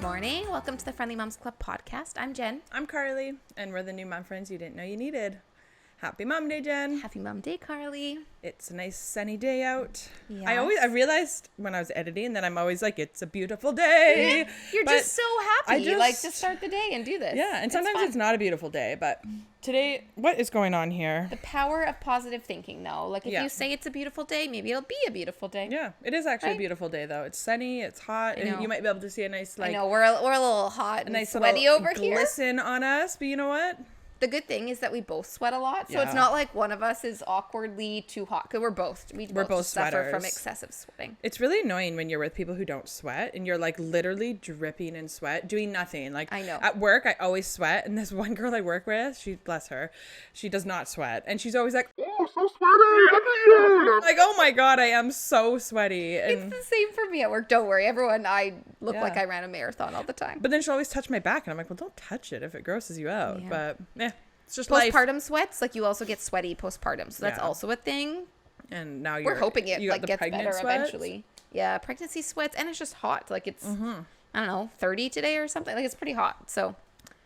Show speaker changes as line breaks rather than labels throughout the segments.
morning. Welcome to the Friendly Moms Club podcast. I'm Jen.
I'm Carly, and we're the new mom friends you didn't know you needed. Happy Mom Day, Jen.
Happy Mom Day, Carly.
It's a nice sunny day out.
Yes.
I realized when I was editing that I'm always like, it's a beautiful day.
Yeah, you're just so happy. You like to start the day and do this.
Yeah, and sometimes it's not a beautiful day, but today, what is going on here?
The power of positive thinking, though. Like, if you say it's a beautiful day, maybe it'll be a beautiful day.
Yeah, it is actually a beautiful day, though. It's sunny, it's hot, and you might be able to see a nice,
I know, we're a little hot and sweaty over here.
Glisten on us, but you know what?
The good thing is that we both sweat a lot, so it's not like one of us is awkwardly too hot, because we both suffer from excessive sweating.
It's really annoying when you're with people who don't sweat and you're like literally dripping in sweat doing nothing. Like,
I know,
at work I always sweat, and this one girl I work with, she, bless her, she does not sweat, and she's always like, oh, so sweaty, look at you. Like, oh my god, I am so sweaty. And
it's the same for me at work. Don't worry, everyone. I look like I ran a marathon all the time.
But then she'll always touch my back, and I'm like, well, don't touch it if it grosses you out. But it's just
postpartum sweats. Like, you also get sweaty postpartum, so that's also a thing.
And now
we're hoping it like gets better eventually. Yeah, pregnancy sweats, and it's just hot. Like, it's I don't know, 30 today or something. Like, it's pretty hot. So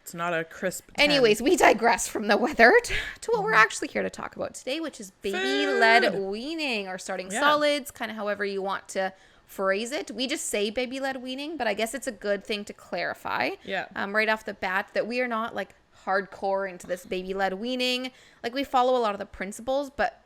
it's not a crisp 10.
Anyways, we digress from the weather to what we're actually here to talk about today, which is baby led weaning, or starting solids, kind of however you want to phrase it. We just say baby led weaning, but I guess it's a good thing to clarify. Right off the bat, that we are not like hardcore into this baby led weaning. Like, we follow a lot of the principles, but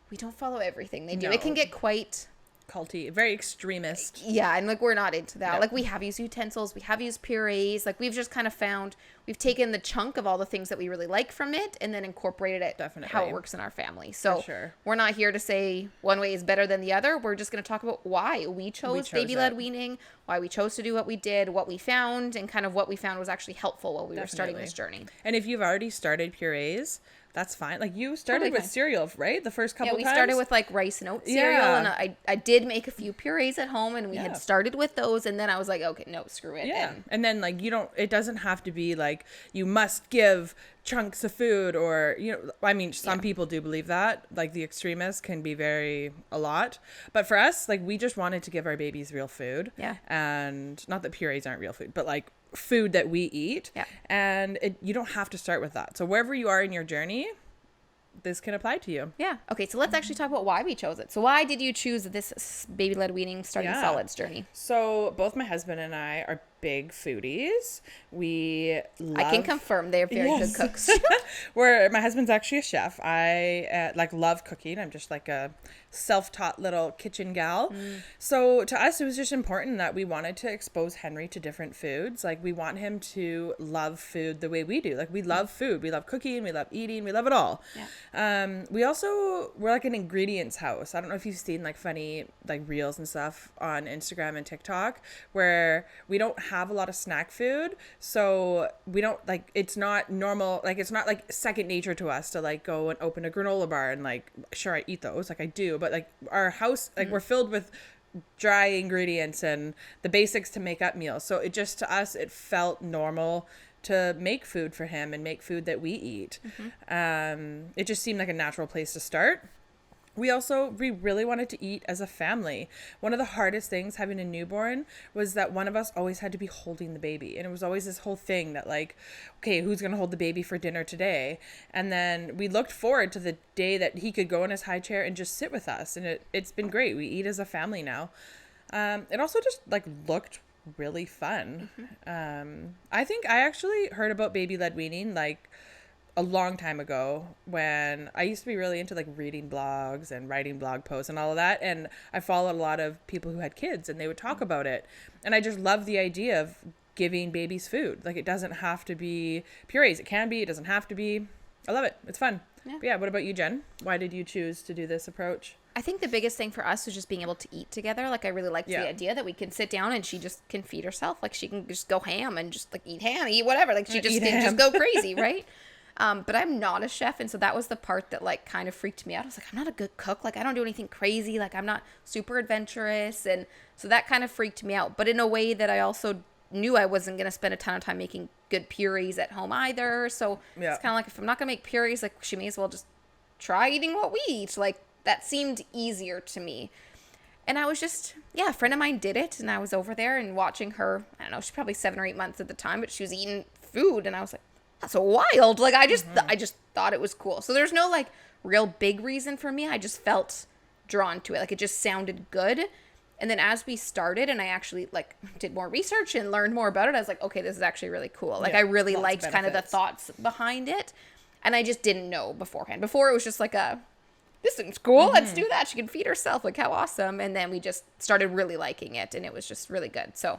we don't follow everything they do. It can get quite
culty, very extremist.
Yeah, and like, we're not into that. Like, we have used utensils, we have used purees. Like, we've just kind of found we've taken the chunk of all the things that we really like from it and then incorporated it how it works in our family. So we're not here to say one way is better than the other. We're just going to talk about why we chose baby led weaning, why we chose to do what we did, what we found, and kind of what we found was actually helpful while we were starting this journey.
And if you've already started purees, that's fine. Like, you started with cereal, right? The first couple times?
Yeah, we started with like rice and oat cereal, and I did make a few purees at home, and we had started with those, and then I was like, okay, no, screw it.
Yeah, and then like, it doesn't have to be like you must give chunks of food, or, you know, I mean, some people do believe that, like the extremists can be a lot, but for us, like, we just wanted to give our babies real food. And not that purees aren't real food, but like food that we eat. And you don't have to start with that. So wherever you are in your journey, this can apply to you.
Okay, so let's actually talk about why we chose it. So why did you choose this baby led weaning starting solids journey?
So both my husband and I are big foodies. I
can confirm they're very good cooks.
My husband's actually a chef. I love cooking. I'm just like a self-taught little kitchen gal. So to us, it was just important that we wanted to expose Henry to different foods. Like, we want him to love food the way we do. Like, we love food. We love cooking. We love eating. We love it all. We're like an ingredients house. I don't know if you've seen like funny like reels and stuff on Instagram and TikTok where we don't have a lot of snack food, so we don't like, it's not normal, like it's not like second nature to us to like go and open a granola bar and like, sure, I eat those, like I do, but like our house, like we're filled with dry ingredients and the basics to make up meals. So it just, to us, it felt normal to make food for him and make food that we eat. It just seemed like a natural place to start. We really wanted to eat as a family. One of the hardest things having a newborn was that one of us always had to be holding the baby. And it was always this whole thing that like, okay, who's going to hold the baby for dinner today? And then we looked forward to the day that he could go in his high chair and just sit with us. And it's been great. We eat as a family now. It also just like looked really fun. I think I actually heard about baby led weaning like a long time ago, when I used to be really into like reading blogs and writing blog posts and all of that, and I followed a lot of people who had kids and they would talk about it, and I just love the idea of giving babies food. Like, it doesn't have to be purees. It can be, it doesn't have to be. I love it. It's fun. But what about you, Jen? Why did you choose to do this approach?
I think the biggest thing for us was just being able to eat together. Like, I really liked the idea that we can sit down and she just can feed herself. Like, she can just go ham and just like eat ham, eat whatever. Like, she just can just go crazy, right? But I'm not a chef, and so that was the part that like kind of freaked me out. I was like, I'm not a good cook. Like, I don't do anything crazy. Like, I'm not super adventurous, and so that kind of freaked me out. But in a way that I also knew I wasn't going to spend a ton of time making good purees at home either. So it's kind of like, if I'm not going to make purees, like, she may as well just try eating what we eat. Like, that seemed easier to me. And I was just, a friend of mine did it, and I was over there and watching her. I don't know, she's probably 7 or 8 months at the time, but she was eating food, and I was like, that's so wild. Like, I just thought it was cool. So there's no like real big reason for me. I just felt drawn to it. Like, it just sounded good. And then as we started and I actually like did more research and learned more about it, I was like, okay, this is actually really cool. Like, I really liked kind of the thoughts behind it. And I just didn't know beforehand. Before it was just like this seems cool. Let's do that. She can feed herself. Like, how awesome. And then we just started really liking it, and it was just really good. So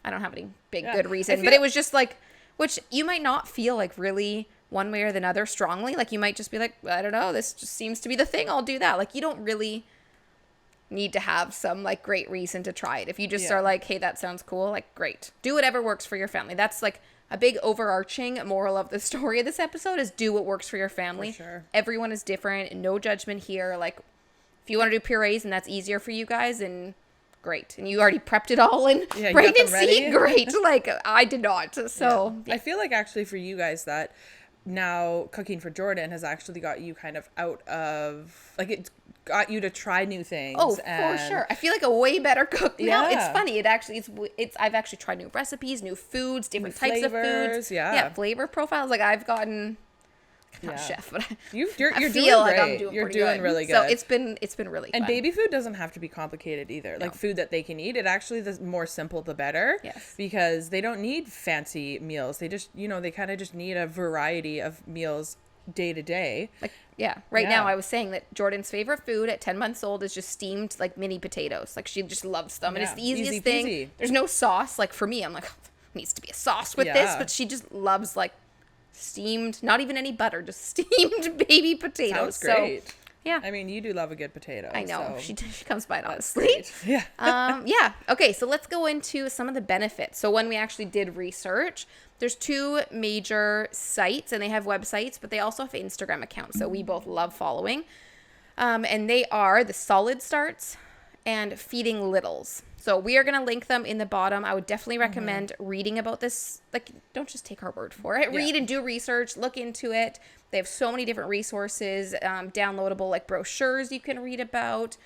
I don't have any big good reason, but it was just like, which you might not feel like really one way or the other strongly. Like, you might just be like, I don't know, this just seems to be the thing. I'll do that. Like, you don't really need to have some like great reason to try it. If you just are like, hey, that sounds cool, like, great. Do whatever works for your family. That's like a big overarching moral of the story of this episode, is do what works for your family.
For sure.
Everyone is different. No judgment here. Like, if you want to do purees and that's easier for you guys, and great. And you already prepped it all in pregnancy, great. Like, I did not. So
I feel like actually for you guys that now cooking for Jordan has actually got you kind of out of, like, it got you to try new things.
Oh, for sure. I feel like a way better cook now. It's funny. I've actually tried new recipes, new foods, different types of foods. Yeah, flavor profiles. Like, I've gotten, I'm not a chef, but
you're doing great. You're doing really good.
So it's been really fun.
And baby food doesn't have to be complicated either. No. Like, food that they can eat, it actually, the more simple the better.
Yes.
Because they don't need fancy meals. They just, they kind of just need a variety of meals day to day.
Like, right now I was saying that Jordan's favorite food at 10 months old is just steamed like mini potatoes. Like, she just loves them, and it's the easiest thing. There's no sauce. Like, for me, I'm like, needs to be a sauce with this, but she just loves like steamed, not even any butter, just steamed baby potatoes.
Sounds great.
So, yeah.
I mean, you do love a good potato.
I know.
So.
She comes by it honestly.
Yeah.
Okay, so let's go into some of the benefits. So when we actually did research, there's 2 major sites, and they have websites, but they also have Instagram accounts. So we both love following. And they are the Solid Starts and Feeding Littles. So we are going to link them in the bottom. I would definitely recommend reading about this. Like, don't just take our word for it. Read and do research. Look into it. They have so many different resources, downloadable like brochures you can read about.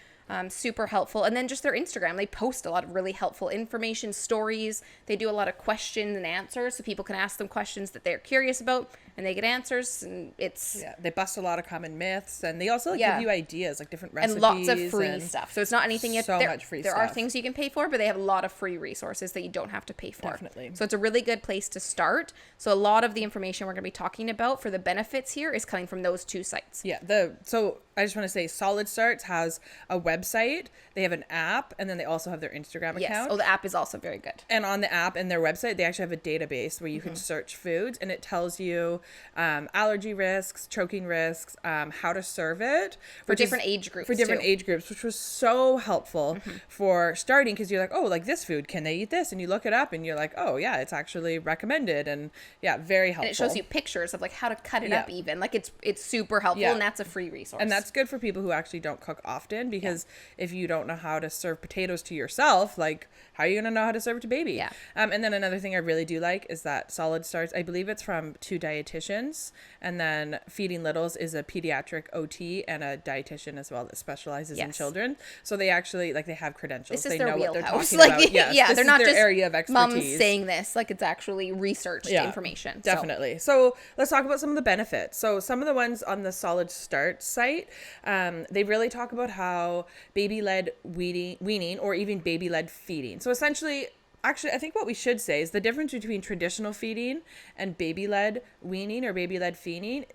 Super helpful. And then just their Instagram. They post a lot of really helpful information, stories. They do a lot of questions and answers, so people can ask them questions that they're curious about, and they get answers. And it's
they bust a lot of common myths, and they also give you ideas, like different recipes
and lots of free stuff. So it's not anything yet.
Much free stuff.
There are things you can pay for, but they have a lot of free resources that you don't have to pay for.
Definitely.
So it's a really good place to start. So a lot of the information we're going to be talking about for the benefits here is coming from those 2 sites.
Yeah. So I just want to say Solid Starts has a website, they have an app, and then they also have their Instagram account.
Yes. Oh, the app is also very good.
And on the app and their website, they actually have a database where you can search foods, and it tells you allergy risks, choking risks, how to serve it.
For different age groups.
For different age groups, which was so helpful for starting, because you're like, oh, like this food, can they eat this? And you look it up and you're like, oh, yeah, it's actually recommended. And very helpful.
And it shows you pictures of like how to cut it up even. Like, it's super helpful, and that's a free resource.
And that's good for people who actually don't cook often, because if you don't know how to serve potatoes to yourself, like, how are you going to know how to serve it to baby?
Yeah.
And then another thing I really do like is that Solid Starts, I believe it's from 2 dietitians, and then Feeding Littles is a pediatric OT and a dietitian as well that specializes in children. So they actually, like, they have credentials.
This is
they
their
know
wheelhouse.
What they're talking
like,
about. Yes,
they're not
their
just
area of expertise.
Moms saying this. Like, it's actually researched information.
Definitely. So let's talk about some of the benefits. So some of the ones on the Solid Start site, they really talk about how baby-led weaning or even baby-led feeding. So essentially, actually, I think what we should say is the difference between traditional feeding and baby-led weaning or baby-led feeding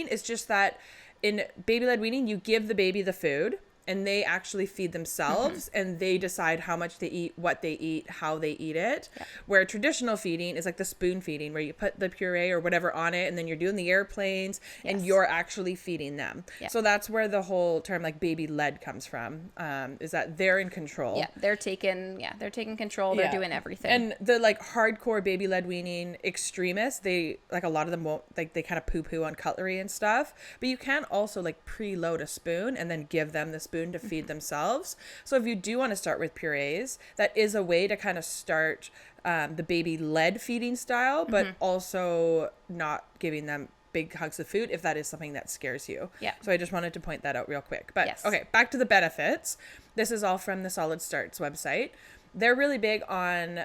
is just that in baby-led weaning, you give the baby the food, and they actually feed themselves, and they decide how much they eat, what they eat, how they eat it. Yeah. Where traditional feeding is like the spoon feeding, where you put the puree or whatever on it, and then you're doing the airplanes, and you're actually feeding them. Yeah. So that's where the whole term like baby led comes from, is that they're in control.
Yeah, they're taking control. They're doing everything.
And the like hardcore baby led weaning extremists, they like a lot of them won't, like they kind of poo poo on cutlery and stuff, but you can also like preload a spoon and then give them the spoon to feed themselves. So if you do want to start with purees, that is a way to kind of start the baby led feeding style, but also not giving them big hunks of food if that is something that scares you.
Yeah.
So I just wanted to point that out real quick. But
yes.
Okay, back to the benefits. This is all from the Solid Starts website. They're really big on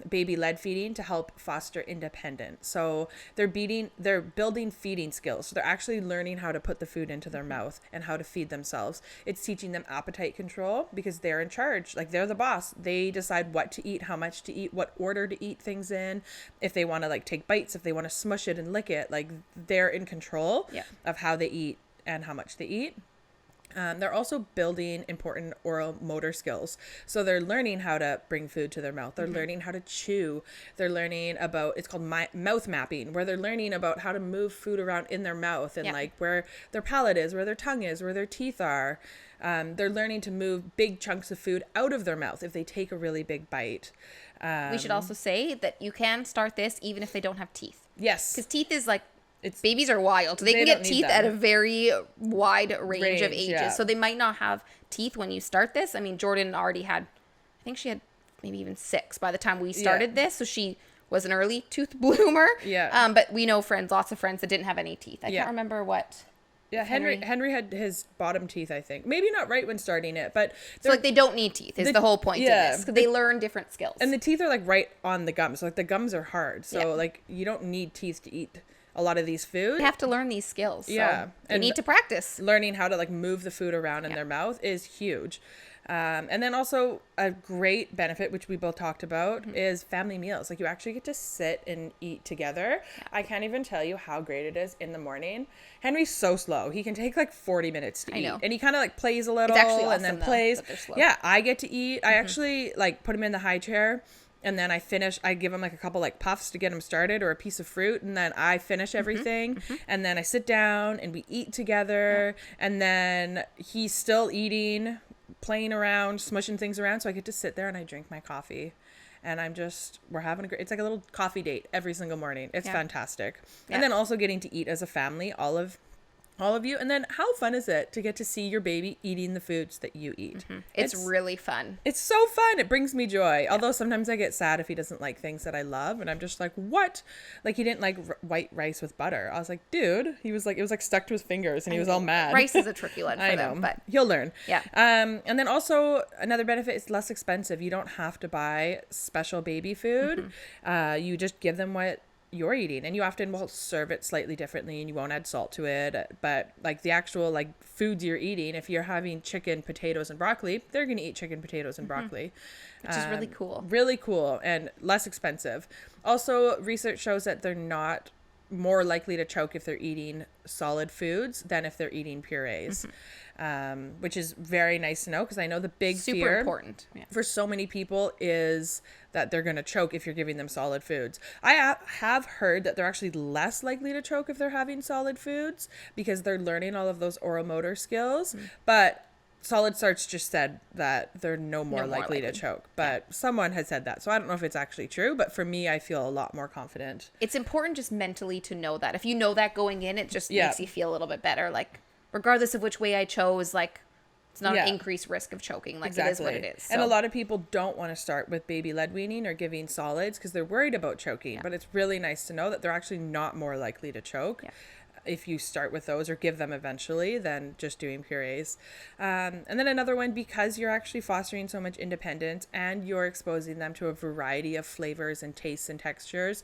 baby led feeding to help foster independence. So they're building feeding skills. So they're actually learning how to put the food into their mouth and how to feed themselves. It's teaching them appetite control because they're in charge. Like, they're the boss. They decide what to eat, how much to eat, what order to eat things in. If they want to like take bites, if they want to smush it and lick it, like, they're in control of how they eat and how much they eat. They're also building important oral motor skills. So they're learning how to bring food to their mouth. They're learning how to chew. They're learning about, it's called mouth mapping, where they're learning about how to move food around in their mouth and like where their palate is, where their tongue is, where their teeth are. They're learning to move big chunks of food out of their mouth if they take a really big bite.
We should also say that you can start this even if they don't have teeth.
Yes.
Because teeth is like, babies are wild. They can get teeth at a very wide range of ages. Yeah. So they might not have teeth when you start this. I mean, Jordan already had, I think she had maybe even 6 by the time we started this. So she was an early tooth bloomer. Yeah. But we know lots of friends that didn't have any teeth. I can't remember what.
Yeah, Henry had his bottom teeth, I think. Maybe not right when starting it, but...
So, like, they don't need teeth is the whole point of this. Because they learn different skills.
And the teeth are, like, right on the gums. Like, the gums are hard. So, like, you don't need teeth to eat a lot of these foods.
They have to learn these skills. So they need to practice.
Learning how to like move the food around in their mouth is huge. And then also a great benefit, which we both talked about, is family meals. Like, you actually get to sit and eat together. Yeah. I can't even tell you how great it is in the morning. Henry's so slow. He can take like 40 minutes to eat. And he kind of like plays a little
awesome,
and then plays. Yeah, I get to eat. I actually like put him in the high chair. And then I give him like a couple like puffs to get him started or a piece of fruit. And then I finish everything. And then I sit down and we eat together. And then he's still eating, playing around, smushing things around. So I get to sit there and I drink my coffee. And we're having it's like a little coffee date every single morning. It's fantastic. And then also getting to eat as a family, all of you. And then how fun is it to get to see your baby eating the foods that you eat?
It's really fun.
It's so fun. It brings me joy. Although sometimes I get sad if he doesn't like things that I love. And I'm just like, what? Like, he didn't like white rice with butter. I was like, dude, he was like, it was like stuck to his fingers and he was all mad.
Rice is a tricky one for them, but
he'll learn.
Yeah.
And then also another benefit is less expensive. You don't have to buy special baby food. You just give them what you're eating, and you often will serve it slightly differently and you won't add salt to it, but like the actual like foods you're eating, if you're having chicken, potatoes, and broccoli, they're going to eat chicken, potatoes, and broccoli,
which is
really cool and less expensive. Also, research shows that they're not more likely to choke if they're eating solid foods than if they're eating purees, which is very nice to know, because I know the big fear
important
for so many people is that they're going to choke if you're giving them solid foods. I have heard that they're actually less likely to choke if they're having solid foods because they're learning all of those oral motor skills, but Solid Starts just said that they're no more likely to choke, but someone had said that. So I don't know if it's actually true, but for me, I feel a lot more confident.
It's important just mentally to know that. If you know that going in, it just makes you feel a little bit better. Like, regardless of which way I chose, like, it's not an increased risk of choking. Like, it is what it is. So.
And a lot of people don't want to start with baby led weaning or giving solids because they're worried about choking. But it's really nice to know that they're actually not more likely to choke if you start with those or give them eventually than just doing purees. And then another one, because you're actually fostering so much independence and you're exposing them to a variety of flavors and tastes and textures,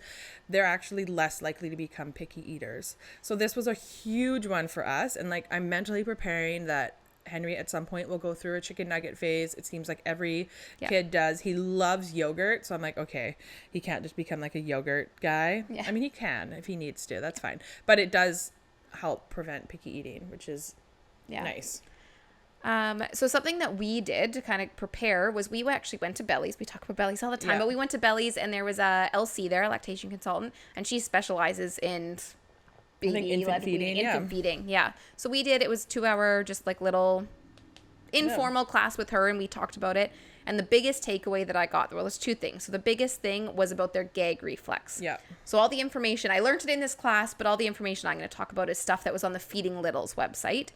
they're actually less likely to become picky eaters. So this was a huge one for us. And like, I'm mentally preparing that Henry at some point will go through a chicken nugget phase. It seems like every kid does. He loves yogurt. So I'm like, okay, he can't just become like a yogurt guy. Yeah. I mean, he can if he needs to. That's fine. But it does help prevent picky eating, which is nice.
So something that we did to kind of prepare was we actually went to Belly's. We talk about Belly's all the time, but we went to Belly's and there was a LC there, a lactation consultant, and she specializes in
infant
feeding. Yeah. So we did, it was 2-hour, just like little informal class with her, and we talked about it. And the biggest takeaway that I got, well, there's 2 things. So the biggest thing was about their gag reflex.
Yeah.
So all the information, I learned it in this class, but all the information I'm going to talk about is stuff that was on the Feeding Littles website,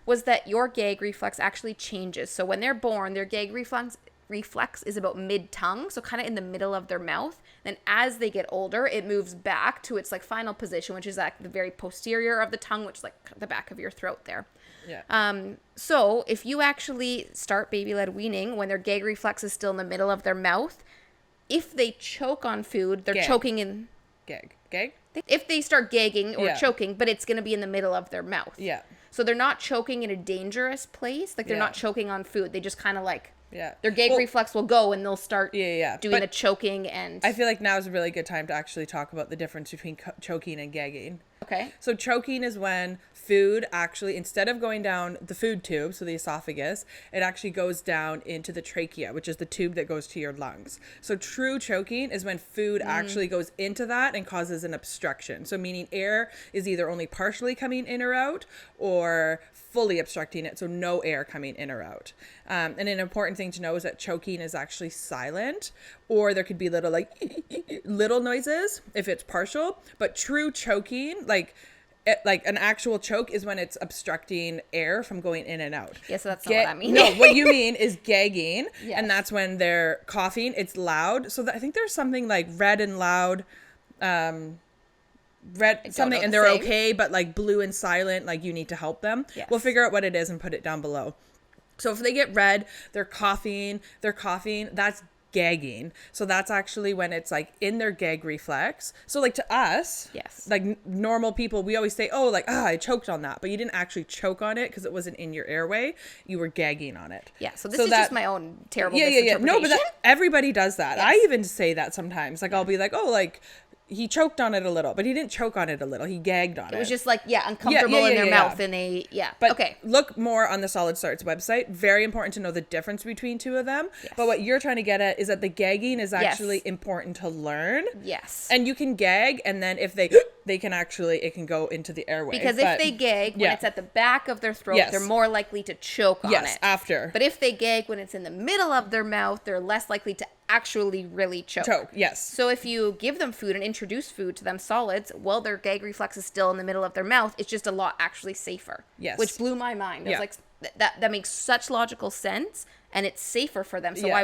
was that your gag reflex actually changes. So when they're born, their gag reflex reflex is about mid-tongue, so kind of in the middle of their mouth. Then as they get older, it moves back to its like final position, which is at the very posterior of the tongue, which is like the back of your throat there.
Yeah.
So if you actually start baby-led weaning when their gag reflex is still in the middle of their mouth, if they choke on food, they're choking in...
Gag?
If they start gagging or choking, but it's going to be in the middle of their mouth.
Yeah.
So they're not choking in a dangerous place. Like, they're not choking on food. They just kind of like...
Yeah.
Their gag reflex will go and they'll start doing
but
the choking and...
I feel like now is a really good time to actually talk about the difference between choking and gagging.
Okay.
So choking is when food actually, instead of going down the food tube, so the esophagus, it actually goes down into the trachea, which is the tube that goes to your lungs. So true choking is when food actually goes into that and causes an obstruction. So meaning air is either only partially coming in or out or fully obstructing it, so no air coming in or out. And an important thing to know is that choking is actually silent, or there could be little like little noises if it's partial, but true choking, like an actual choke, is when it's obstructing air from going in and out.
Yeah, so that's not what I mean.
No, what you mean is gagging, and that's when they're coughing. It's loud. So I think there's something like red and loud, red something, and they're okay, but like blue and silent, like you need to help them.
Yes.
We'll figure out what it is and put it down below. So if they get red, they're coughing, that's gagging. So that's actually when it's like in their gag reflex. So like to us, like normal people, we always say, oh, like, I choked on that, but you didn't actually choke on it because it wasn't in your airway. You were gagging on it.
Yeah. So this is just my own terrible misinterpretation.
No, but everybody does that. Yes. I even say that sometimes. Like I'll be like, oh, like, he choked on it a little, but he didn't choke on it a little. He gagged on it.
It was just like, uncomfortable in their mouth, and they,
But
okay.
Look more on the Solid Starts website. Very important to know the difference between two of them. Yes. But what you're trying to get at is that the gagging is actually important to learn.
Yes.
And you can gag, and then if they can actually, it can go into the airway.
Because if they gag when it's at the back of their throat, they're more likely to choke on it.
Yes, after.
But if they gag when it's in the middle of their mouth, they're less likely to actually really choke.
Yes.
So if you give them food and introduce food to them solids, while their gag reflex is still in the middle of their mouth, it's just a lot actually safer.
Yes.
Which blew my mind. I was like, that makes such logical sense, and it's safer for them. So why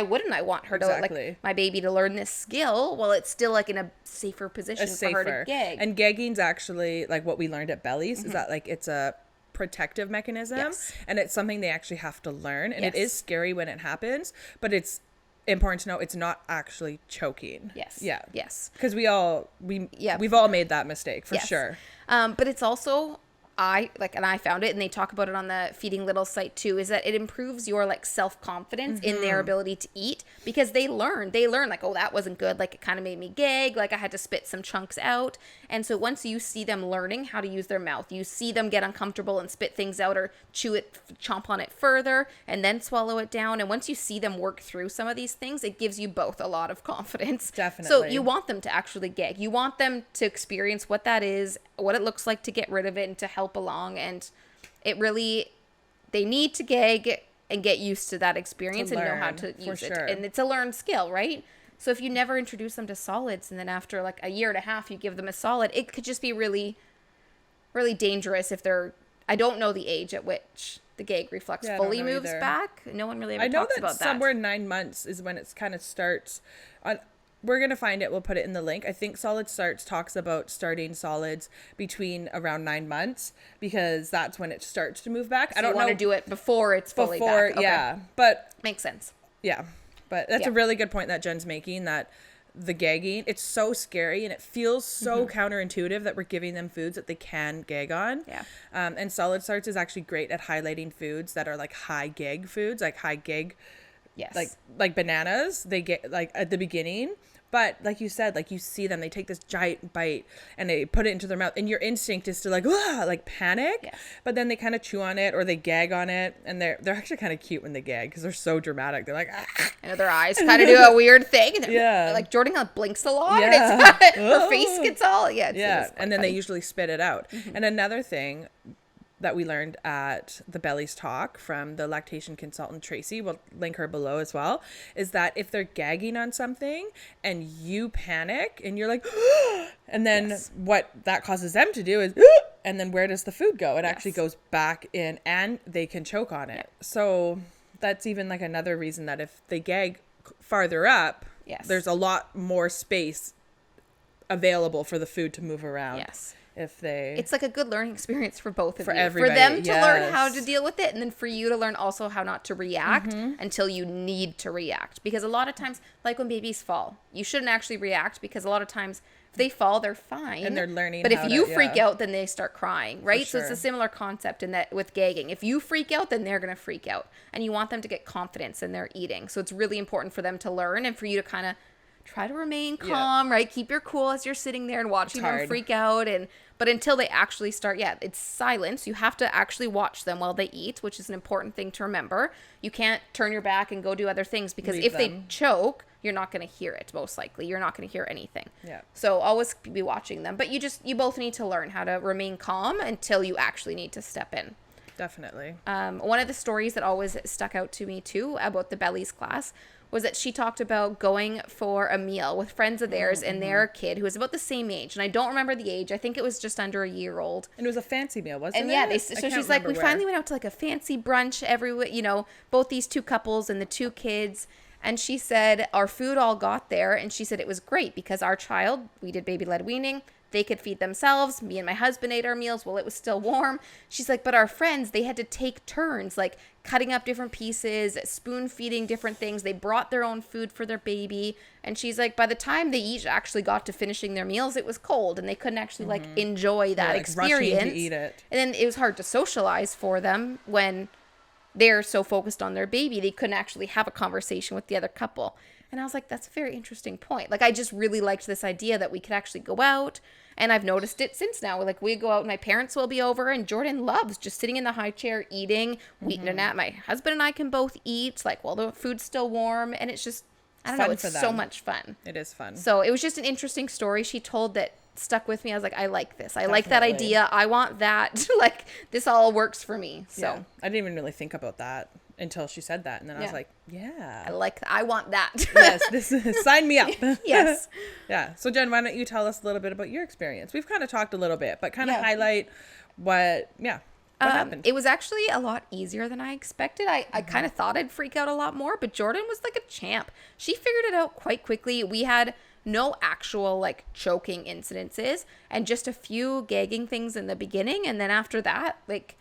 wouldn't I want her to, like, my baby to learn this skill while it's still like in a safer position for her to gag?
And gagging's actually like what we learned at Bellies is that like it's a protective mechanism, and it's something they actually have to learn, and it is scary when it happens, but it's important to know it's not actually choking.
Yes.
Because we've all made that mistake for sure.
But it's also, I found it, and they talk about it on the Feeding Little site too, is that it improves your like self-confidence in their ability to eat, because they learn like, oh, that wasn't good. Like, it kind of made me gag. Like, I had to spit some chunks out. And so once you see them learning how to use their mouth, you see them get uncomfortable and spit things out or chew it, chomp on it further, and then swallow it down. And once you see them work through some of these things, it gives you both a lot of confidence.
Definitely.
So you want them to actually gag. You want them to experience what that is, what it looks like to get rid of it, and to help along. And they need to gag and get used to that experience and know how to use it. And it's a learned skill, right? So if you never introduce them to solids, and then after like a year and a half you give them a solid, it could just be really, really dangerous if I don't know the age at which the gag reflex fully moves back. No one really ever talks about that.
Somewhere 9 months is when it kind of starts. We're going to find it. We'll put it in the link. I think Solid Starts talks about starting solids between around 9 months, because that's when it starts to move back.
So I don't want to do it before it's fully back. Okay.
Yeah. But
makes sense.
Yeah. But that's a really good point that Jen's making, that the gagging, it's so scary, and it feels so counterintuitive that we're giving them foods that they can gag on.
Yeah.
And Solid Starts is actually great at highlighting foods that are like high gag foods, like high gag.
Yes.
Like bananas, they get like at the beginning. But like you said, like you see them, they take this giant bite and they put it into their mouth, and your instinct is to like panic. Yes. But then they kind of chew on it or they gag on it, and they're actually kind of cute when they gag because they're so dramatic. They're like, ah.
I know their eyes kind of do a weird thing. Like Jordan blinks a lot. Yeah. And her face gets all It's
and then
funny.
They usually spit it out. And another thing that we learned at the Bellies talk from the lactation consultant Tracy, we'll link her below as well, is that if they're gagging on something and you panic and you're like, and then what that causes them to do is, and then where does the food go? It actually goes back in, and they can choke on it. So that's even like another reason that if they gag farther up,
yes,
there's a lot more space available for the food to move around.
Yes.
It's
like a good learning experience for both of you.
Everybody,
for them to learn how to deal with it, and then for you to learn also how not to react until you need to react. Because a lot of times, like when babies fall, you shouldn't actually react, because a lot of times if they fall, they're fine.
And they're learning.
But if you freak out, then they start crying, right?
Sure.
So it's a similar concept in that with gagging. If you freak out, then they're going to freak out. And you want them to get confidence in their eating. So it's really important for them to learn and for you to kind of try to remain calm, right? Keep your cool as you're sitting there and watching them freak out. But until they actually start, it's silence. You have to actually watch them while they eat, which is an important thing to remember. You can't turn your back and go do other things, because if they choke, you're not going to hear it, most likely. You're not going to hear anything.
Yeah.
So always be watching them. But you both need to learn how to remain calm until you actually need to step in.
Definitely.
One of the stories that always stuck out to me, too, about the Bellies class was that she talked about going for a meal with friends of theirs and their kid who was about the same age. And I don't remember the age. I think it was just under a year old.
And it was a fancy meal, wasn't it?
And so she's like, we finally went out to like a fancy brunch both these two couples and the two kids. And she said our food all got there. And she said it was great because our child, we did baby led weaning. They could feed themselves. Me and my husband ate our meals while it was still warm. She's like, but our friends, they had to take turns, like cutting up different pieces, spoon feeding different things. They brought their own food for their baby. And she's like, by the time they each actually got to finishing their meals, it was cold and they couldn't actually enjoy that experience.
Rushing to eat it.
And then it was hard to socialize for them when they're so focused on their baby. They couldn't actually have a conversation with the other couple. And I was like, that's a very interesting point. Like, I just really liked this idea that we could actually go out. And I've noticed it since now. Like, we go out and my parents will be over. And Jordan loves just sitting in the high chair eating. My husband and I can both eat. Like, while the food's still warm. And it's just, I don't know. It's so much fun.
It is fun.
So it was just an interesting story she told that stuck with me. I was like, I like this. I like that idea. I want that. Like, this all works for me. So
I didn't even really think about that until she said that, and then I was like,
I want that.
Yes, sign me up.
Yes.
Yeah. So Jen, why don't you tell us a little bit about your experience? We've kind of talked a little bit, but kind of highlight what happened.
It was actually a lot easier than I expected. I kind of thought I'd freak out a lot more, but Jordan was like a champ. She figured it out quite quickly. We had no actual like choking incidences and just a few gagging things in the beginning, and then after that, like,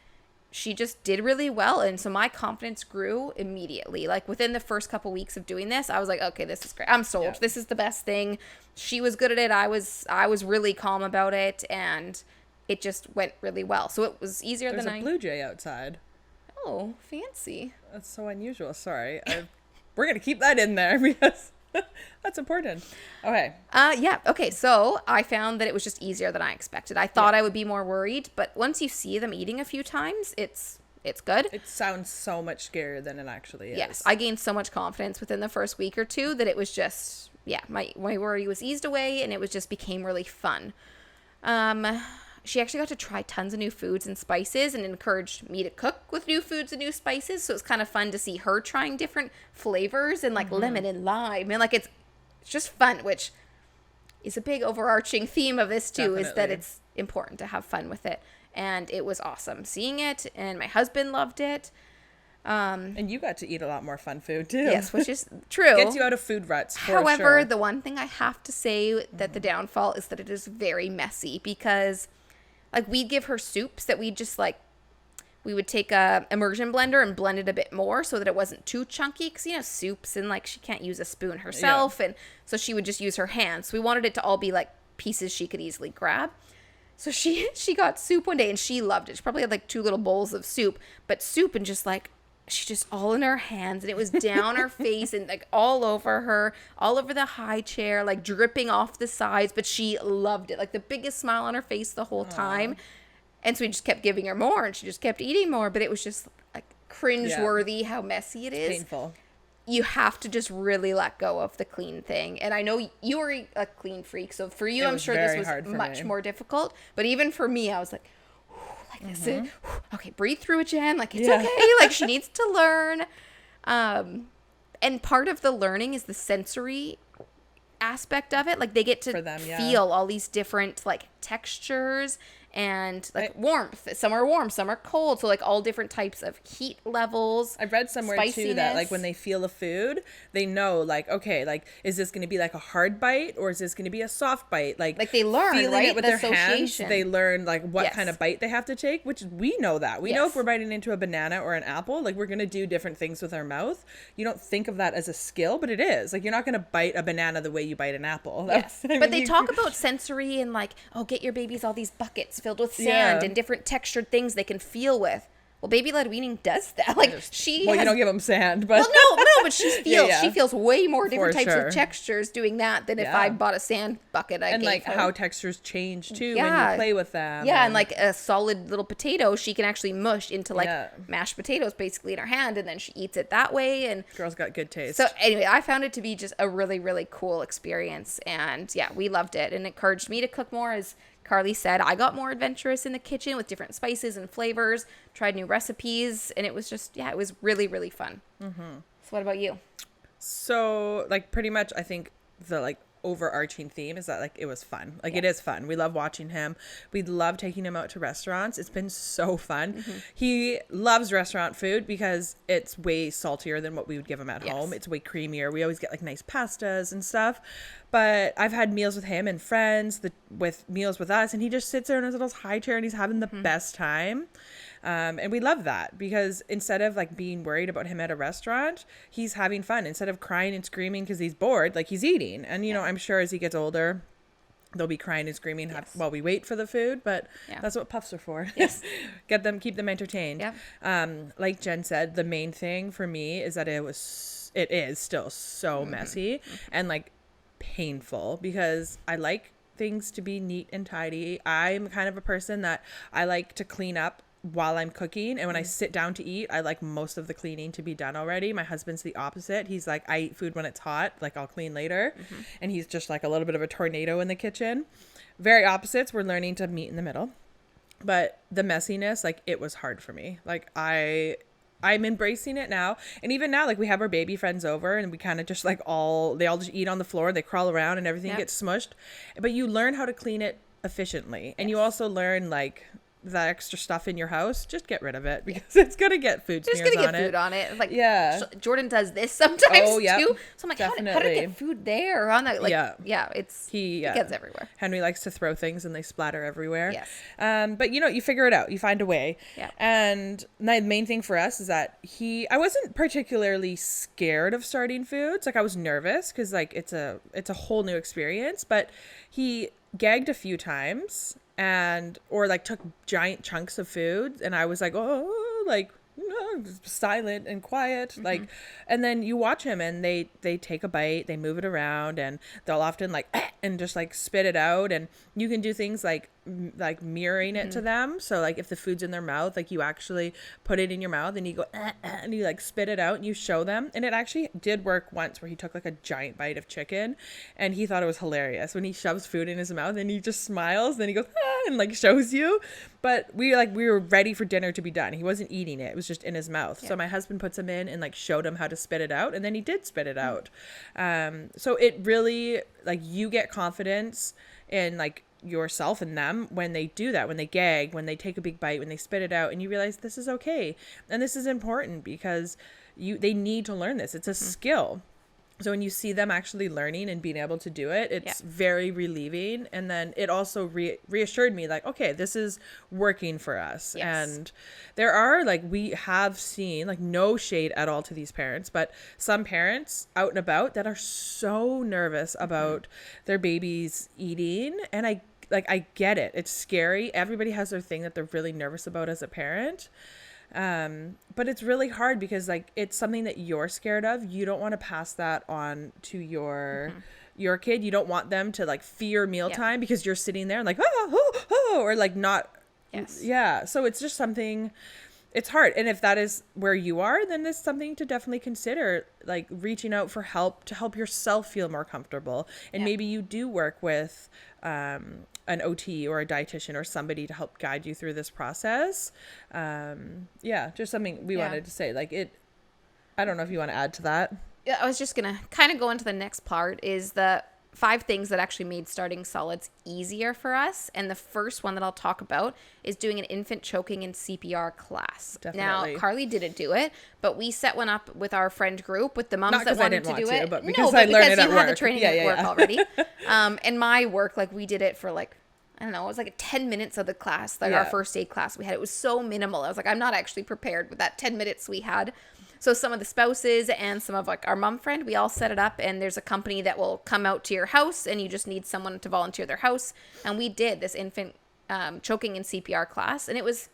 she just did really well. And so my confidence grew immediately. Like, within the first couple weeks of doing this, I was like, okay, this is great. I'm sold. Yeah. This is the best thing. She was good at it. I was really calm about it, and it just went really well. So it was easier than
There's a blue jay outside.
Oh, fancy.
That's so unusual. Sorry. We're going to keep that in there because that's important. Okay.
Okay. So I found that it was just easier than I expected. I thought I would be more worried, but once you see them eating a few times, it's good.
It sounds so much scarier than it actually is.
Yes. I gained so much confidence within the first week or two that it was just, my worry was eased away, and it was just became really fun. She actually got to try tons of new foods and spices and encouraged me to cook with new foods and new spices. So it's kind of fun to see her trying different flavors and like lemon and lime. And like, it's just fun, which is a big overarching theme of this too. Definitely. Is that it's important to have fun with it. And it was awesome seeing it. And my husband loved it.
And you got to eat a lot more fun food too.
Yes, which is true.
Gets you out of food ruts.
However, the one thing I have to say that the downfall is that it is very messy, because like, we'd give her soups that we would take a immersion blender and blend it a bit more so that it wasn't too chunky, because soups, and like, she can't use a spoon herself, and so she would just use her hands. So we wanted it to all be like pieces she could easily grab. So she got soup one day and she loved it. She probably had like 2 little bowls of soup, but soup, and just like, she just all in her hands, and it was down her face and like all over her, all over the high chair, like dripping off the sides, but she loved it, like the biggest smile on her face the whole time. And so we just kept giving her more, and she just kept eating more, but it was just like cringeworthy how messy it is.
Painful.
You have to just really let go of the clean thing. And I know you were a clean freak, so for you, I'm sure this was much more difficult, but even for me, I was like, this is, okay, breathe through it, Jen. Like, it's okay. Like, she needs to learn. And part of the learning is the sensory aspect of it. Like, they get to feel all these different like textures and like warmth. Some are warm, some are cold. So like all different types of heat levels.
I've read somewhere too that like when they feel the food, they know like, okay, like is this going to be like a hard bite or is this going to be a soft bite? Like
they learn,
feeling
right?
it with their hands, they learn like what kind of bite they have to take, which we know that. We know if we're biting into a banana or an apple, like we're going to do different things with our mouth. You don't think of that as a skill, but it is. Like you're not going to bite a banana the way you bite an apple.
Yes. But they talk about sensory and like, oh, get your babies all these buckets filled with sand and different textured things they can feel with. Well, Baby Led Weaning does that. Like you
don't give them sand, but
but she feels way more different types of textures doing that than if I bought a sand bucket. And like
how textures change too when you play with them.
Yeah, and like a solid little potato, she can actually mush into like mashed potatoes basically in her hand, and then she eats it that way. And
girl's got good taste.
So anyway, I found it to be just a really, really cool experience, and yeah, we loved it, and it encouraged me to cook more. As Karlee said, I got more adventurous in the kitchen with different spices and flavors, tried new recipes, and it was just, it was really, really fun. Mm-hmm. So what about you?
So, like, pretty much, I think the, like, overarching theme is that, like, it was fun. Like, it is fun. We love watching him. We love taking him out to restaurants. It's been so fun. Mm-hmm. He loves restaurant food because it's way saltier than what we would give him at home. It's way creamier. We always get, like, nice pastas and stuff. But I've had meals with him and friends, with meals with us, and he just sits there in his little high chair and he's having the best time. And we love that because instead of like being worried about him at a restaurant, he's having fun. Instead of crying and screaming because he's bored, like he's eating. And, you know, I'm sure as he gets older, they'll be crying and screaming while we wait for the food, but that's what puffs are for. Yes. Keep them entertained. Yeah. Like Jen said, the main thing for me is that it is still so messy and like painful because I like things to be neat and tidy. I'm kind of a person that I like to clean up while I'm cooking, and when I sit down to eat, I like most of the cleaning to be done already. My husband's the opposite. He's like, I eat food when it's hot, like I'll clean later. And he's just like a little bit of a tornado in the kitchen. Very opposites. We're learning to meet in the middle. But the messiness, like it was hard for me. Like I'm embracing it now. And even now, like we have our baby friends over and we kind of just like they all just eat on the floor. They crawl around and everything gets smushed. But you learn how to clean it efficiently. And you also learn like the extra stuff in your house, just get rid of it because it's gonna get food smears on it. Just gonna get food
on it. Like Jordan does this sometimes too. So I'm like, how did I get food there on that? Like, it gets everywhere.
Henry likes to throw things and they splatter everywhere. Yes. But you know, you figure it out. You find a way. Yeah. And the main thing for us is that I wasn't particularly scared of starting foods. Like I was nervous because like it's a whole new experience. But he gagged a few times. Or like took giant chunks of food and I was like, oh, like silent and quiet, like, and then you watch him and they take a bite, they move it around and they'll often like and just like spit it out, and you can do things like mirroring it to them. So like if the food's in their mouth, like you actually put it in your mouth and you go and you like spit it out and you show them. And it actually did work once where he took like a giant bite of chicken and he thought it was hilarious when he shoves food in his mouth and he just smiles, then he goes and like shows you. But we were ready for dinner to be done. He wasn't eating it. It was just in his mouth. Yeah. So my husband puts him in and like showed him how to spit it out, and then he did spit it out. So it really, like, you get confidence in like yourself and them when they do that, when they gag, when they take a big bite, when they spit it out, and you realize this is okay and this is important because they need to learn this. It's a skill. So when you see them actually learning and being able to do it, it's very relieving. And then it also reassured me like, okay, this is working for us. Yes. And there are like, we have seen like no shade at all to these parents, but some parents out and about that are so nervous about their babies eating. And I get it. It's scary. Everybody has their thing that they're really nervous about as a parent. But it's really hard because like it's something that you're scared of. You don't want to pass that on to your kid. You don't want them to like fear mealtime because you're sitting there and like or like not. Yes. Yeah. So it's just something. It's hard. And if that is where you are, then it's something to definitely consider, like reaching out for help to help yourself feel more comfortable. And maybe you do work with an OT or a dietitian or somebody to help guide you through this process. Just something we wanted to say. Like I don't know if you want to add to that.
Yeah, I was just going to kind of go into the next part is the 5 things that actually made starting solids easier for us. And the first one that I'll talk about is doing an infant choking and CPR class.
Definitely.
Now, Karlee didn't do it, but we set one up with our friend group with the moms that wanted to do it.
But because I learned it at work.
You had the training at work already. And my work, like we did it for like, I don't know, it was like 10 minutes of the class, like our first aid class we had. It was so minimal. I was like, I'm not actually prepared with that 10 minutes we had. So some of the spouses and some of like our mom friend, we all set it up, and there's a company that will come out to your house and you just need someone to volunteer their house. And we did this infant choking and CPR class, and it was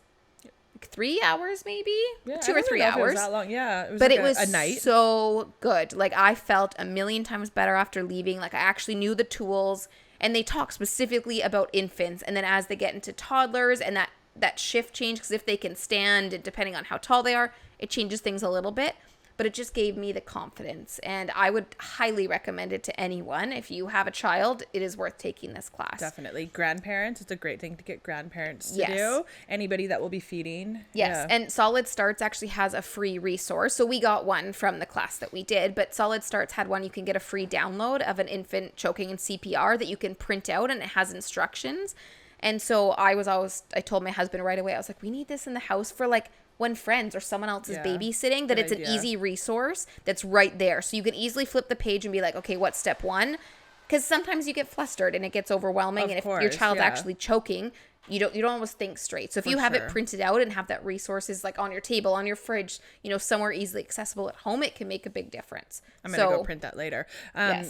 like 3 hours, maybe 2 or 3 hours.
It was that long. Yeah. It was
but
like
it was
a night.
so good. Like I felt a million times better after leaving. Like I actually knew the tools, and they talk specifically about infants. And then as they get into toddlers and that shift change, because if they can stand, and depending on how tall they are, it changes things a little bit, but it just gave me the confidence, and I would highly recommend it to anyone. If you have a child, it is worth taking this class.
Definitely. Grandparents, it's a great thing to get grandparents to do. Anybody that will be feeding.
Yes, and Solid Starts actually has a free resource. So we got one from the class that we did, but Solid Starts had one. You can get a free download of an infant choking and CPR that you can print out, and it has instructions. And so I told my husband right away, I was like, we need this in the house for like when friends or someone else is babysitting, that it's an easy resource that's right there. So you can easily flip the page and be like, okay, what's step 1? Because sometimes you get flustered and it gets overwhelming. And if your child's actually choking, you don't always think straight. So if you have it printed out and have that resources like on your table, on your fridge, somewhere easily accessible at home, it can make a big difference.
I'm going to go print that later.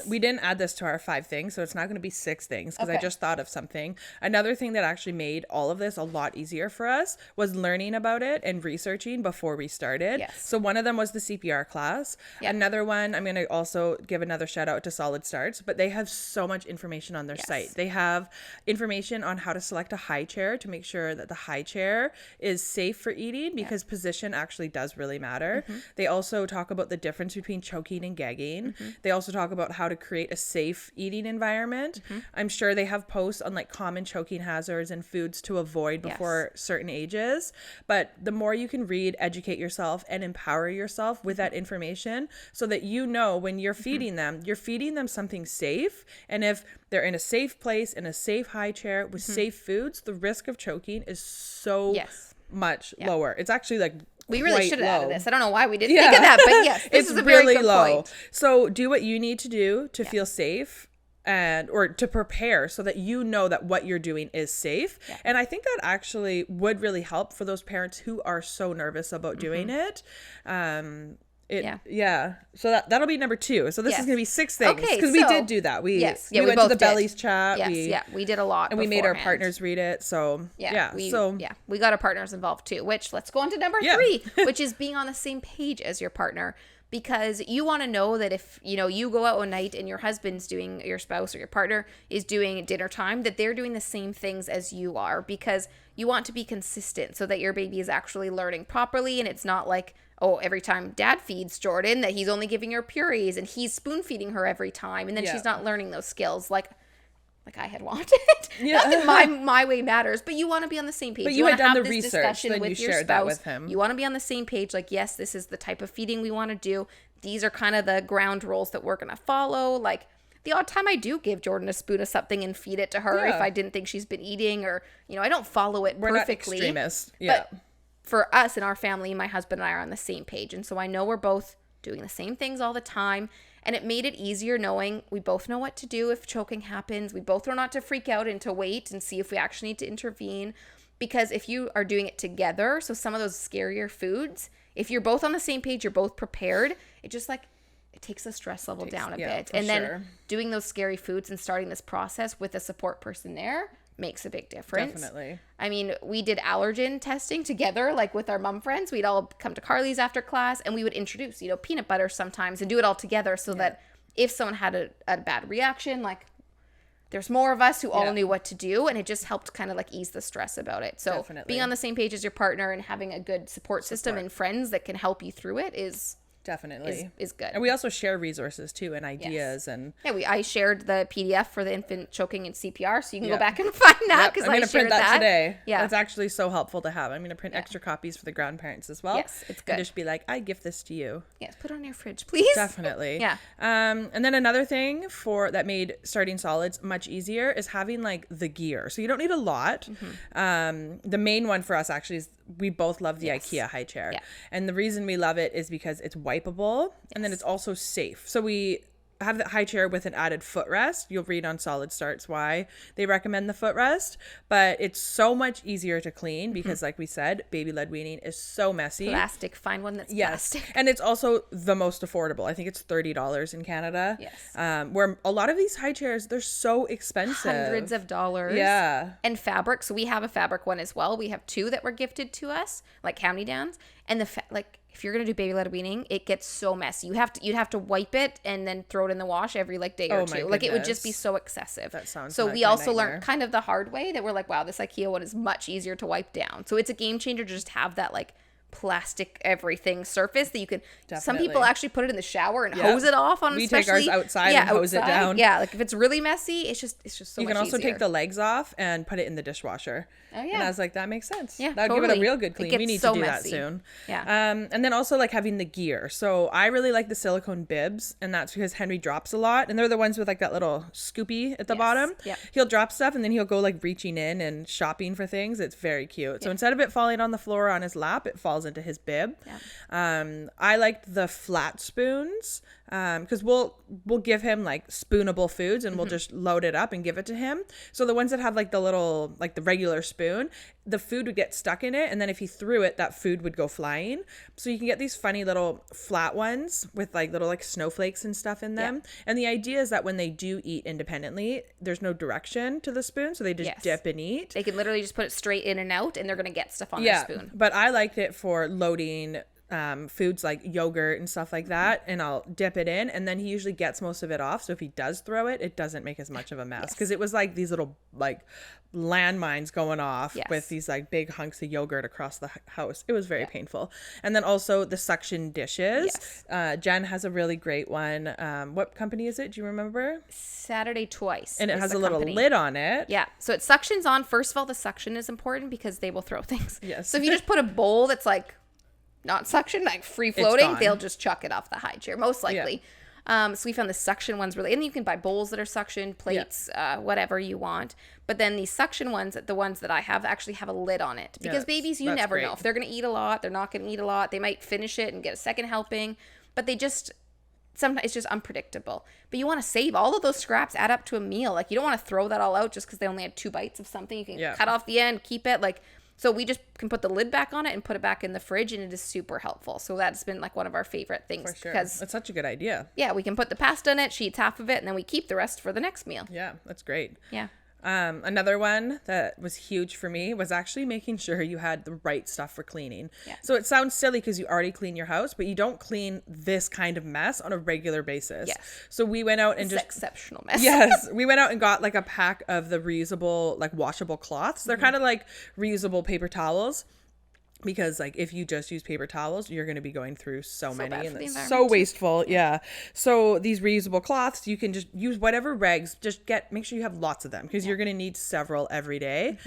We didn't add this to our 5 things, so it's not going to be 6 things because I just thought of something. Another thing that actually made all of this a lot easier for us was learning about it and researching before we started.
Yes.
So one of them was the CPR class. Another one, I'm going to also give another shout out to Solid Starts, but they have so much information on their site. They have information on how to select a high chair to make sure that the high chair is safe for eating, because position actually does really matter. They also talk about the difference between choking and gagging. They also talk about how to create a safe eating environment. I'm sure they have posts on like common choking hazards and foods to avoid before certain ages. But the more you can read, educate yourself, and empower yourself with that information, so that when you're feeding them, you're feeding them something safe. And if they're in a safe place, in a safe high chair with safe foods, the risk of choking is so much lower. It's actually like
we really should have added this. I don't know why we didn't think of that, but yes, this is a very
really
good
low
point.
So do what you need to do to feel safe, or to prepare so that that what you're doing is safe. And I think that actually would really help for those parents who are so nervous about doing it. So that'll be number 2. So this is going to be 6 things, because we did do that. We went to the Bellies chat.
We did a lot.
And we made our partners read it. So
we got our partners involved too, which let's go on to number 3, which is being on the same page as your partner. Because you want to know that if, you go out one night and your your spouse or your partner is doing dinner time, that they're doing the same things as you are, because you want to be consistent so that your baby is actually learning properly. And it's not like, every time dad feeds Jordan, that he's only giving her purees and he's spoon feeding her every time. And then she's not learning those skills like I had wanted. Not that my way matters, but you want to be on the same page.
But you had done the research, then you shared that with him.
You want to be on the same page. Like, yes, this is the type of feeding we want to do. These are kind of the ground rules that we're going to follow. Like, the odd time I do give Jordan a spoon of something and feed it to her if I didn't think she's been eating, or, I don't follow it perfectly.
We're not extremists. Yeah.
But for us and our family, my husband and I are on the same page. And so I know we're both doing the same things all the time. And it made it easier knowing we both know what to do if choking happens. We both know not to freak out and to wait and see if we actually need to intervene. Because if you are doing it together, so some of those scarier foods, if you're both on the same page, you're both prepared, it just it takes the stress level down a bit. And then doing those scary foods and starting this process with a support person there makes a big difference.
Definitely.
I mean, we did allergen testing together, like with our mom friends. We'd all come to Karlee's after class, and we would introduce, peanut butter sometimes, and do it all together so that if someone had a bad reaction, like there's more of us who all knew what to do, and it just helped kind of ease the stress about it. So being on the same page as your partner and having a good support system and friends that can help you through it is
Definitely
is good.
And we also share resources too and ideas. And
I shared the PDF for the infant choking and CPR, so you can go back and find that, because
I'm gonna print that today.
Yeah,
that's actually so helpful to have. I'm gonna print extra copies for the grandparents as well.
Yes, it's good.
And just be like, I gift this to you.
Yes, put it on your fridge, please.
Definitely.
Yeah.
And then another thing that made starting solids much easier is having like the gear. So you don't need a lot. The main one for us actually is we both love the IKEA high chair.
Yeah.
And the reason we love it is because it's wipeable and then it's also safe. So we have the high chair with an added footrest. You'll read on Solid Starts why they recommend the footrest, but it's so much easier to clean because like we said, baby led weaning is so messy.
Plastic, find one that's plastic.
And it's also the most affordable. I think it's $30 in Canada.
Yes.
Where a lot of these high chairs, they're so expensive.
Hundreds of dollars.
Yeah.
And fabric. So we have a fabric one as well. We have 2 that were gifted to us, like hand-me-downs. And if you're gonna do baby led weaning, it gets so messy. You'd have to wipe it and then throw it in the wash every like day or 2. Like it would just be so excessive.
That sounds
so
like
we
my
also
nightmare.
learned kind of the hard way that we're like, wow, this IKEA one is much easier to wipe down. So it's a game changer to just have that like plastic everything surface that you can. Some people actually put it in the shower and hose it off on.
We take ours outside and hose it down.
Yeah, like if it's really messy, it's just so
you
much
can also
easier.
take the legs off and put it in the dishwasher.
Oh yeah.
And I was like, that makes sense.
Yeah,
that would give it a real good clean. We need to do that soon.
Yeah.
And then also like having the gear. So I really like the silicone bibs, and that's because Henry drops a lot, and they're the ones with like that little scoopy at the bottom.
Yeah.
He'll drop stuff and then he'll go like reaching in and shopping for things. It's very cute. So instead of it falling on the floor or on his lap, it falls into his bib. Yeah. I liked the flat spoons because we'll give him like spoonable foods and we'll just load it up and give it to him. So the ones that have like the little like the regular spoon, the food would get stuck in it, and then if he threw it, that food would go flying. So you can get these funny little flat ones with like little like snowflakes and stuff in them. And the idea is that when they do eat independently, there's no direction to the spoon, so they just dip and eat.
They can literally just put it straight in and out, and they're gonna get stuff on their spoon.
But I liked it for loading foods like yogurt and stuff like that, and I'll dip it in, and then he usually gets most of it off, so if he does throw it, it doesn't make as much of a mess, because it was like these little like landmines going off with these like big hunks of yogurt across the house. It was very painful. And then also the suction dishes. Jen has a really great one. What company is it? Do you remember?
Saturday Twice.
And it has a little lid on it.
Yeah. So it suctions on. First of all, the suction is important because they will throw things.
Yes.
So if you just put a bowl that's like not suction, like free floating, they'll just chuck it off the high chair, most likely. So we found the suction ones really, and you can buy bowls that are suction, plates, whatever you want. But then these suction ones, the ones that I have, actually have a lid on it, because babies, you never know if they're going to eat a lot, they're not going to eat a lot. They might finish it and get a second helping, but sometimes it's just unpredictable. But you want to save all of those scraps, add up to a meal. Like you don't want to throw that all out just because they only had 2 bites of something. You can cut off the end, keep it like. So we just can put the lid back on it and put it back in the fridge, and it is super helpful. So that's been like one of our favorite things.
For sure.
Because
that's such a good idea.
Yeah, we can put the pasta in it, she eats half of it, and then we keep the rest for the next meal.
Yeah, that's great.
Yeah.
Another one that was huge for me was actually making sure you had the right stuff for cleaning. Yeah. So it sounds silly because you already clean your house, but you don't clean this kind of mess on a regular basis.
Yes.
So we went out and
just exceptional mess.
Yes. We went out and got like a pack of the reusable, like washable cloths. They're kind of like reusable paper towels. Because like if you just use paper towels, you're going to be going through so many, and it's so wasteful. Yeah. So these reusable cloths, you can just use whatever rags. Just make sure you have lots of them, because you're going to need several every day.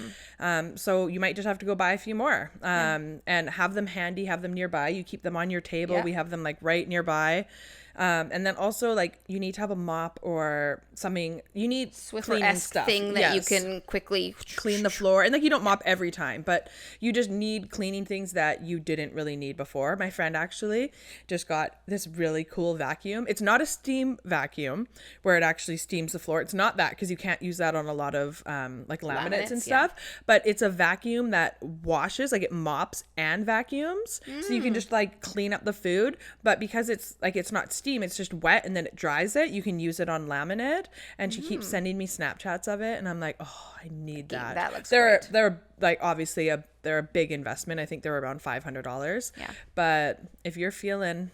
So you might just have to go buy a few more, and have them handy, have them nearby. You keep them on your table. We have them like right nearby. And then also like you need to have a mop or something. You need cleaning stuff
thing that you can quickly
clean the floor. And like you don't mop every time, but you just need cleaning things that you didn't really need before. My friend actually just got this really cool vacuum. It's not a steam vacuum where it actually steams the floor. It's not that, because you can't use that on a lot of like laminates and stuff. But it's a vacuum that washes, like it mops and vacuums. So you can just like clean up the food. But because it's like it's not steam, it's just wet, and then it dries it. You can use it on laminate, and she keeps sending me Snapchats of it, and I'm like, oh, I need that.
That looks great.
They're like obviously they're a big investment. I think they're around $500. Yeah. But if you're feeling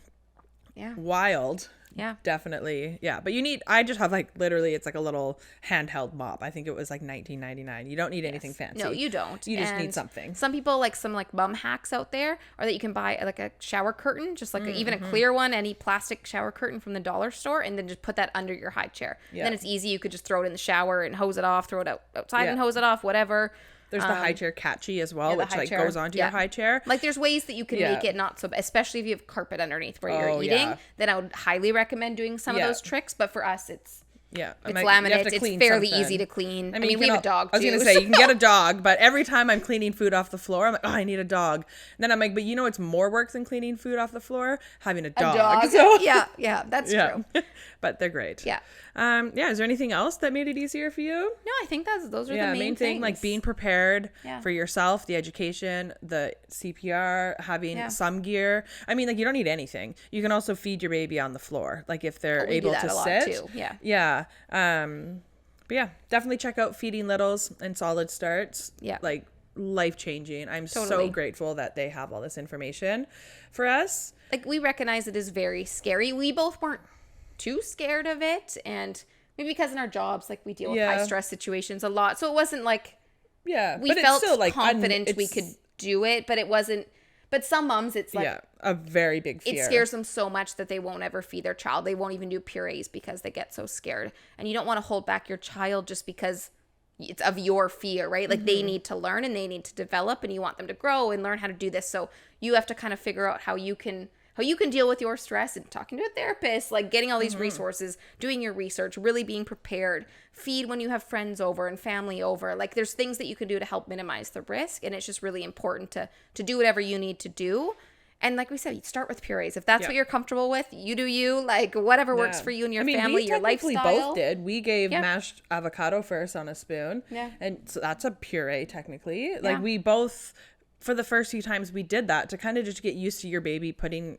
wild,
Yeah.
Definitely. Yeah. But I just have like literally it's like a little handheld mop. I think it was like $19.99. You don't need anything fancy.
No, you don't.
You just need something.
Some people like some like mum hacks out there are that you can buy like a shower curtain, just like even a clear one, any plastic shower curtain from the dollar store, and then just put that under your high chair. Yeah. Then it's easy. You could just throw it in the shower and hose it off, throw it outside and hose it off, whatever.
There's the high chair catchy as well, which like goes onto your high chair.
Like there's ways that you can make it not so bad, especially if you have carpet underneath where you're eating. Yeah. Then I would highly recommend doing some of those tricks. But for us, it's laminate. It's fairly easy to clean. I mean we have a dog too.
I was going to say, you can get a dog, but every time I'm cleaning food off the floor, I'm like, oh, I need a dog. And then I'm like, but you know it's more work than cleaning food off the floor? Having a dog.
So, yeah, that's true.
But they're great.
Yeah.
Is there anything else that made it easier for you?
No, I think those are the main things.
Like being prepared for yourself, the education, the CPR, having some gear. I mean, like you don't need anything. You can also feed your baby on the floor, like if they're able to sit. Too. Yeah. Yeah. But yeah, definitely check out Feeding Littles and Solid Starts. Yeah. Like life-changing. I'm so grateful that they have all this information for us.
Like we recognize it is very scary. We both weren't too scared of it, and maybe because in our jobs like we deal with high stress situations a lot, so it wasn't like we felt still, like, confident we could do it, but it wasn't. But some moms, it's like
a very big fear.
It scares them so much that they won't ever feed their child. They won't even do purees because they get so scared, and you don't want to hold back your child just because it's of your fear, right? Like they need to learn and they need to develop, and you want them to grow and learn how to do this. So you have to kind of figure out how you can deal with your stress, and talking to a therapist, like getting all these resources, doing your research, really being prepared, feed when you have friends over and family over. Like there's things that you can do to help minimize the risk. And it's just really important to do whatever you need to do. And like we said, you start with purees. If that's what you're comfortable with, you do you, like whatever works for you and your family, your lifestyle.
We both did. We gave mashed avocado first on a spoon. Yeah. And so that's a puree technically. Like we both, for the first few times we did that to kind of just get used to your baby putting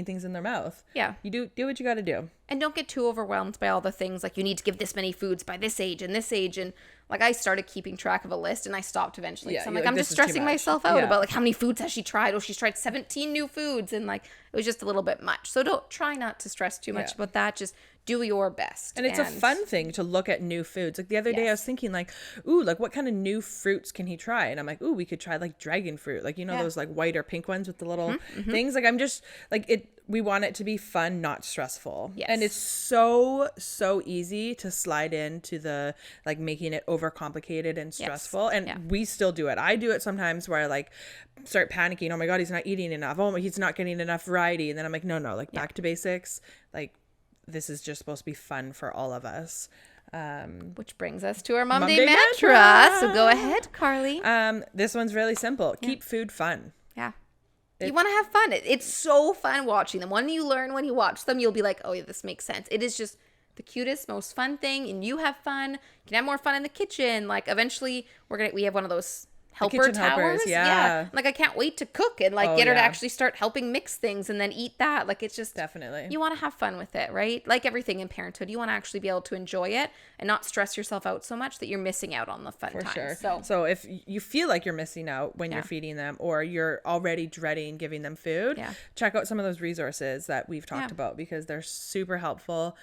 things in their mouth. Yeah. You do what you got to do.
And don't get too overwhelmed by all the things like you need to give this many foods by this age and this age. And like I started keeping track of a list and I stopped eventually. So I'm like, I'm just stressing myself out about like how many foods has she tried? Oh, she's tried 17 new foods. And like, it was just a little bit much. So try not to stress too much about that. Just do your best.
And it's a fun thing to look at new foods. Like the other day I was thinking like, ooh, like what kind of new fruits can he try? And I'm like, ooh, we could try like dragon fruit. Like, those like white or pink ones with the little things. Like I'm just like we want it to be fun, not stressful. Yes. And it's so easy to slide into the like making it overcomplicated and stressful. Yes. And we still do it. I do it sometimes where I like start panicking. Oh my God, he's not eating enough. Oh, he's not getting enough variety. And then I'm like, no, like back to basics. Like this is just supposed to be fun for all of us.
Which brings us to our Mom Day mantra. So go ahead, Karlee.
This one's really simple. Keep food fun.
Yeah. You want to have fun. It's so fun watching them. When you learn, when you watch them, you'll be like, oh, yeah, this makes sense. It is just the cutest, most fun thing. And you have fun. You can have more fun in the kitchen. Like eventually we have one of those helper towers. Yeah. Like I can't wait to cook and like get her to actually start helping mix things and then eat that. Like it's just
definitely,
you want to have fun with it, right? Like everything in parenthood, you want to actually be able to enjoy it and not stress yourself out so much that you're missing out on the fun times.
Sure. So if you feel like you're missing out when you're feeding them or you're already dreading giving them food, check out some of those resources that we've talked about because they're super helpful.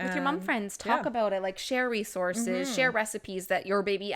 With your mom friends, talk about it, like share resources, share recipes that your baby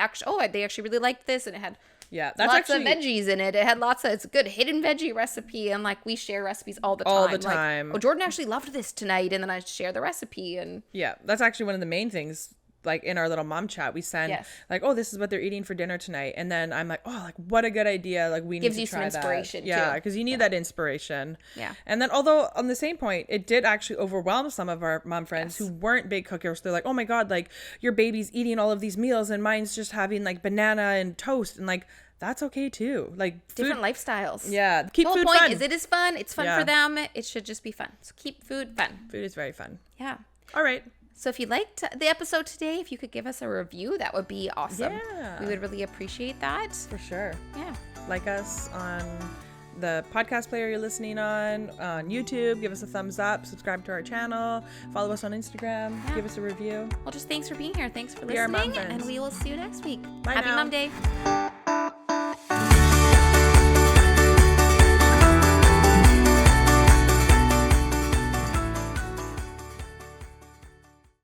they actually really liked this and it had
that's
lots of veggies in it. It had it's a good hidden veggie recipe. And like we share recipes all the time. Like, Jordan actually loved this tonight. And then I share the recipe. And
that's actually one of the main things. Like in our little mom chat, we send like, oh, this is what they're eating for dinner tonight. And then I'm like, oh, like what a good idea. Like we need to try that.
Gives you some inspiration too.
Yeah, because you need that inspiration. Yeah. And then although on the same point, it did actually overwhelm some of our mom friends who weren't big cookers. They're like, oh my God, like your baby's eating all of these meals and mine's just having like banana and toast. And like, that's okay too. Like
different lifestyles.
Yeah. Keep food fun.
The whole point is it is fun. It's fun for them. It should just be fun. So keep food fun.
Food is very fun.
Yeah.
All right.
So if you liked the episode today, if you could give us a review, that would be awesome.
Yeah.
We would really appreciate that.
For sure.
Yeah.
Like us on the podcast player you're listening on YouTube. Give us a thumbs up. Subscribe to our channel. Follow us on Instagram. Yeah. Give us a review.
Well, just thanks for being here. Thanks for listening. And we will see you next week.
Bye
Happy
now.
Mom Day.